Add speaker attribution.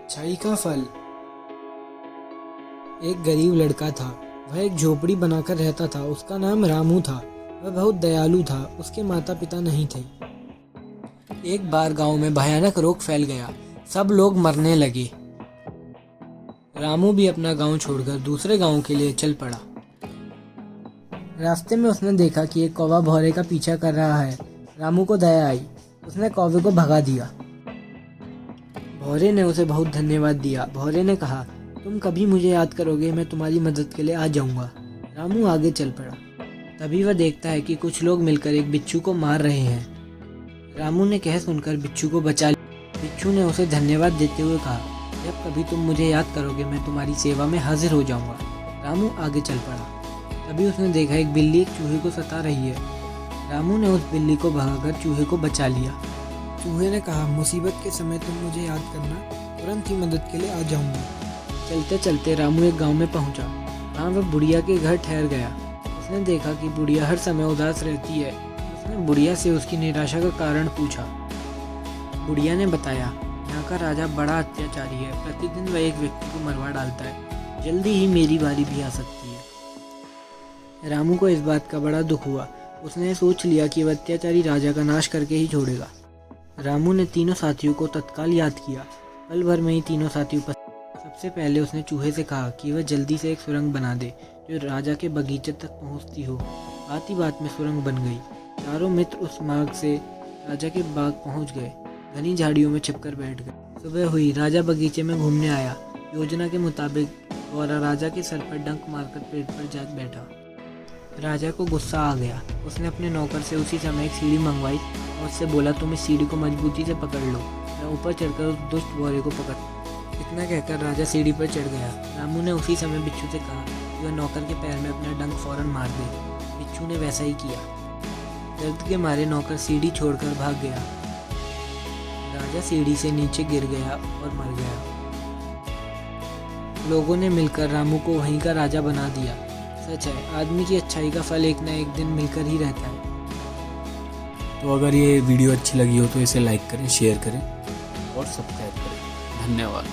Speaker 1: अच्छाई का फल। एक गरीब लड़का था। वह एक झोपड़ी बनाकर रहता था। उसका नाम रामू था। वह बहुत दयालु था। उसके माता पिता नहीं थे। एक बार गांव में भयानक रोग फैल गया। सब लोग मरने लगे। रामू भी अपना गांव छोड़कर दूसरे गांव के लिए चल पड़ा। रास्ते में उसने देखा कि एक कौवा भौरे का पीछा कर रहा है। रामू को दया आई। उसने कौवे को भगा दिया। भौरे ने उसे बहुत धन्यवाद दिया। भौरे ने कहा, तुम कभी मुझे याद करोगे, मैं तुम्हारी मदद के लिए आ जाऊंगा। रामू आगे चल पड़ा। तभी वह देखता है कि कुछ लोग मिलकर एक बिच्छू को मार रहे हैं। रामू ने कह सुनकर बिच्छू को बचा लिया। बिच्छू ने उसे धन्यवाद देते हुए कहा, जब कभी तुम मुझे याद करोगे, मैं तुम्हारी सेवा में हाजिर हो जाऊंगा। रामू आगे चल पड़ा। तभी उसने देखा एक बिल्ली एक चूहे को सता रही है। रामू ने उस बिल्ली को भगाकर चूहे को बचा लिया। चूहे ने कहा, मुसीबत के समय तुम मुझे याद करना, तुरंत ही मदद के लिए आ जाऊंगा। चलते चलते रामू एक गांव में पहुंचा। वहां वह बुढ़िया के घर ठहर गया। उसने देखा कि बुढ़िया हर समय उदास रहती है। उसने बुढ़िया से उसकी निराशा का कारण पूछा। बुढ़िया ने बताया, यहाँ का राजा बड़ा अत्याचारी है। प्रतिदिन वह एक व्यक्ति को मरवा डालता है। जल्दी ही मेरी बारी भी आ सकती है। रामू को इस बात का बड़ा दुख हुआ। उसने सोच लिया कि वह अत्याचारी राजा का नाश करके ही छोड़ेगा। रामू ने तीनों साथियों को तत्काल याद किया। पल भर में ही तीनों साथी उपस्थित। सबसे पहले उसने चूहे से कहा कि वह जल्दी से एक सुरंग बना दे जो राजा के बगीचे तक पहुंचती हो। बात ही बात में सुरंग बन गई। चारों मित्र उस मार्ग से राजा के बाग पहुंच गए। घनी झाड़ियों में छिपकर बैठ गए। सुबह हुई। राजा बगीचे में घूमने आया। योजना के मुताबिक गौरा राजा के सर पर डंक मारकर पेड़ पर जा बैठा। राजा को गुस्सा आ गया। उसने अपने नौकर से उसी समय एक सीढ़ी मंगवाई और उससे बोला, तुम इस सीढ़ी को मजबूती से पकड़ लो, मैं ऊपर चढ़कर उस दुष्ट भौरे को पकड़। इतना कहकर राजा सीढ़ी पर चढ़ गया। रामू ने उसी समय बिच्छू से कहा कि वह नौकर के पैर में अपना डंक फौरन मार दे। बिच्छू ने वैसा ही किया। दर्द के मारे नौकर सीढ़ी छोड़कर भाग गया। राजा सीढ़ी से नीचे गिर गया और मर गया। लोगों ने मिलकर रामू को वहीं का राजा बना दिया। सच है, आदमी की अच्छाई का फल एक न एक दिन मिलकर ही रहता है।
Speaker 2: तो अगर ये वीडियो अच्छी लगी हो तो इसे लाइक करें, शेयर करें और सब्सक्राइब करें। धन्यवाद।